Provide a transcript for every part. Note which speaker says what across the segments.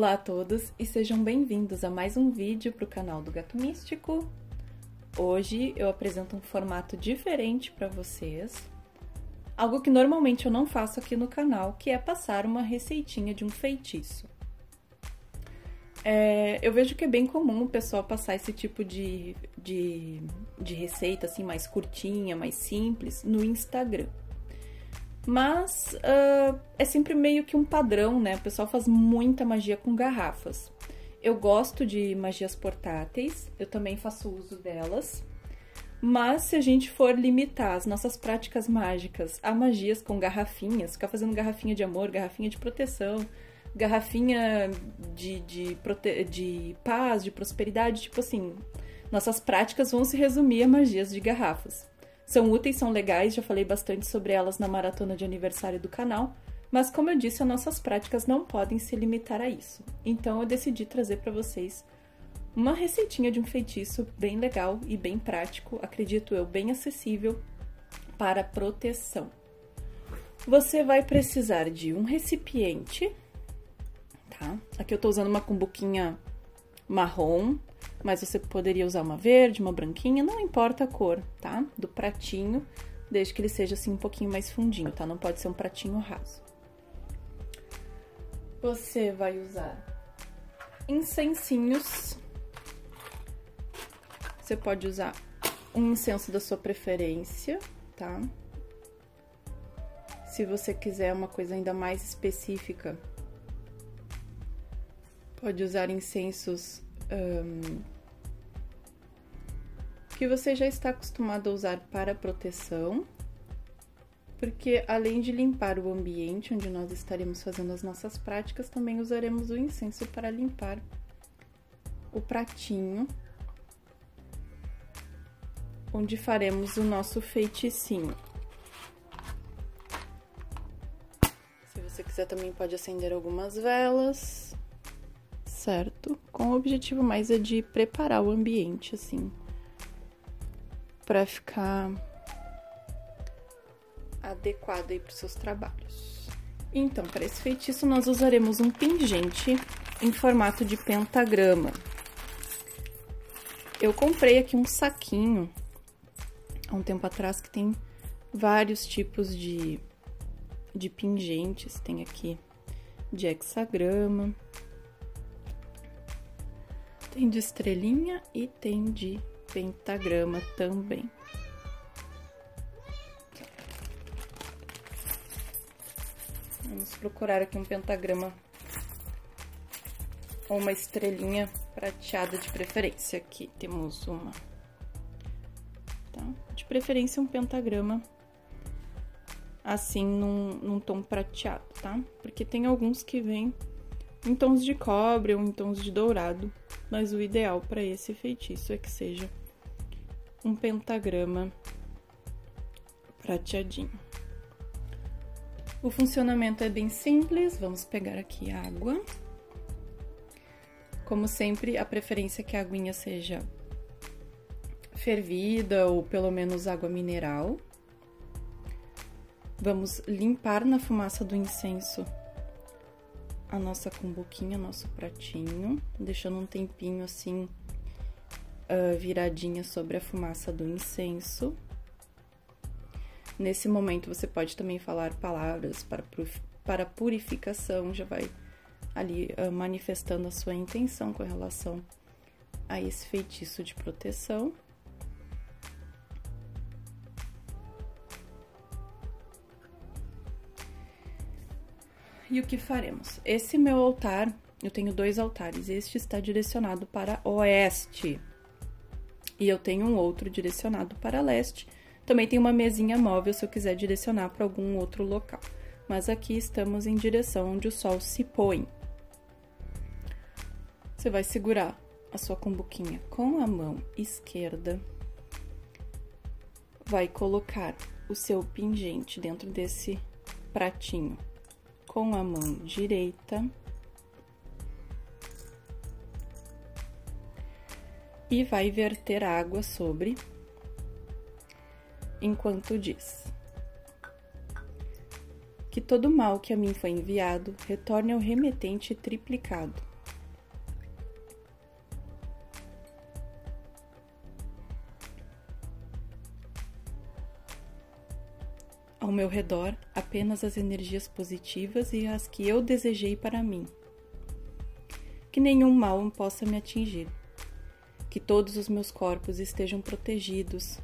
Speaker 1: Olá a todos e sejam bem-vindos a mais um vídeo para o canal do Gato Místico. Hoje eu apresento um formato diferente para vocês, algo que normalmente eu não faço aqui no canal, que é passar uma receitinha de um feitiço. Eu vejo que é bem comum o pessoal passar esse tipo de receita assim mais curtinha, mais simples no Instagram. Mas é sempre meio que um padrão, né? O pessoal faz muita magia com garrafas. Eu gosto de magias portáteis, eu também faço uso delas. Mas se a gente for limitar as nossas práticas mágicas a magias com garrafinhas, ficar fazendo garrafinha de amor, garrafinha de proteção, garrafinha de paz, de prosperidade, tipo assim, nossas práticas vão se resumir a magias de garrafas. São úteis, são legais, já falei bastante sobre elas na maratona de aniversário do canal, mas como eu disse, as nossas práticas não podem se limitar a isso. Então eu decidi trazer para vocês uma receitinha de um feitiço bem legal e bem prático, acredito eu, bem acessível para proteção. Você vai precisar de um recipiente, tá? Aqui eu tô usando uma cumbuquinha marrom, mas você poderia usar uma verde, uma branquinha, não importa a cor, tá? Do pratinho, desde que ele seja assim um pouquinho mais fundinho, tá? Não pode ser um pratinho raso. Você vai usar incensinhos. Você pode usar um incenso da sua preferência, tá? Se você quiser uma coisa ainda mais específica, pode usar incensos que você já está acostumado a usar para proteção, porque além de limpar o ambiente onde nós estaremos fazendo as nossas práticas, também usaremos o incenso para limpar o pratinho onde faremos o nosso feiticinho. Se você quiser também pode acender algumas velas, certo? Com o objetivo mais é de preparar o ambiente, assim, para ficar adequado aí para os seus trabalhos. Então, para esse feitiço, nós usaremos um pingente em formato de pentagrama. Eu comprei aqui um saquinho há um tempo atrás que tem vários tipos de pingentes. Tem aqui de hexagrama, tem de estrelinha e tem de pentagrama também. Vamos procurar aqui um pentagrama ou uma estrelinha prateada de preferência. Aqui temos uma, tá? De preferência um pentagrama assim num tom prateado, tá? Porque tem alguns que vêm em tons de cobre ou em tons de dourado, mas o ideal para esse feitiço é que seja um pentagrama prateadinho. O funcionamento é bem simples, vamos pegar aqui água. Como sempre, a preferência é que a aguinha seja fervida ou pelo menos água mineral. Vamos limpar na fumaça do incenso a nossa cumbuquinha, nosso pratinho, deixando um tempinho assim viradinha sobre a fumaça do incenso. Nesse momento você pode também falar palavras para purificação, já vai ali manifestando a sua intenção com relação a esse feitiço de proteção. E o que faremos? Esse meu altar, eu tenho 2 altares, este está direcionado para oeste e eu tenho um outro direcionado para leste. Também tem uma mesinha móvel se eu quiser direcionar para algum outro local, mas aqui estamos em direção onde o sol se põe. Você vai segurar a sua cumbuquinha com a mão esquerda, vai colocar o seu pingente dentro desse pratinho com a mão direita e vai verter água sobre, enquanto diz: que todo mal que a mim foi enviado retorne ao remetente triplicado, ao meu redor apenas as energias positivas e as que eu desejei para mim. Que nenhum mal possa me atingir. Que todos os meus corpos estejam protegidos.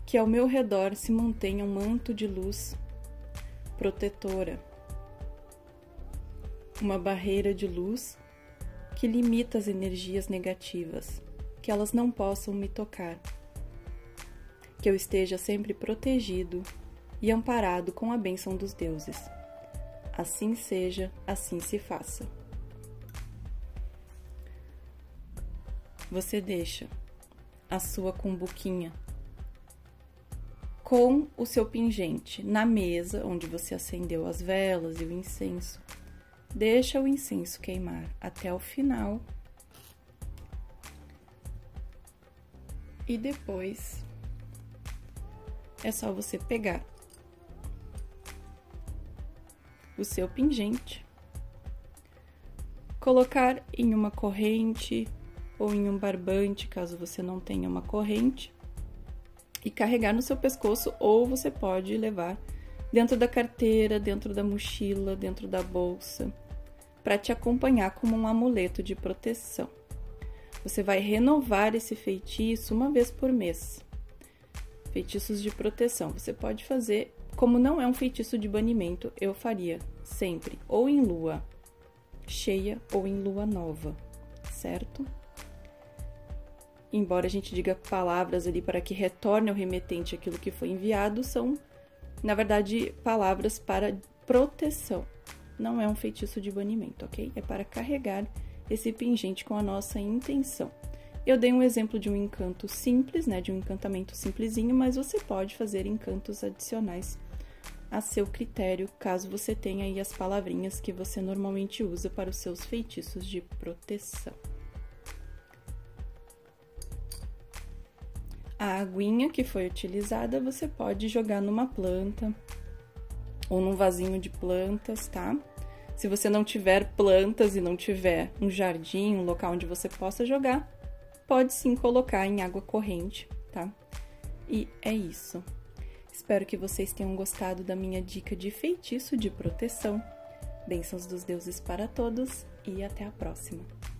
Speaker 1: Que ao meu redor se mantenha um manto de luz protetora. Uma barreira de luz que limita as energias negativas, que elas não possam me tocar. Que eu esteja sempre protegido e amparado com a bênção dos deuses. Assim seja, assim se faça. Você deixa a sua cumbuquinha com o seu pingente na mesa onde você acendeu as velas e o incenso. Deixa o incenso queimar até o final. E depois é só você pegar o seu pingente, colocar em uma corrente ou em um barbante, caso você não tenha uma corrente, e carregar no seu pescoço, ou você pode levar dentro da carteira, dentro da mochila, dentro da bolsa, para te acompanhar como um amuleto de proteção. Você vai renovar esse feitiço uma vez por mês. Feitiços de proteção. Você pode fazer, como não é um feitiço de banimento, eu faria sempre ou em lua cheia ou em lua nova, certo? Embora a gente diga palavras ali para que retorne ao remetente aquilo que foi enviado, são, na verdade, palavras para proteção. Não é um feitiço de banimento, ok? É para carregar esse pingente com a nossa intenção. Eu dei um exemplo de um encanto simples, né? De um encantamento simplesinho, mas você pode fazer encantos adicionais a seu critério, caso você tenha aí as palavrinhas que você normalmente usa para os seus feitiços de proteção. A aguinha que foi utilizada, você pode jogar numa planta ou num vasinho de plantas, tá? Se você não tiver plantas e não tiver um jardim, um local onde você possa jogar, pode sim colocar em água corrente, tá? E é isso. Espero que vocês tenham gostado da minha dica de feitiço de proteção. Bênçãos dos deuses para todos e até a próxima!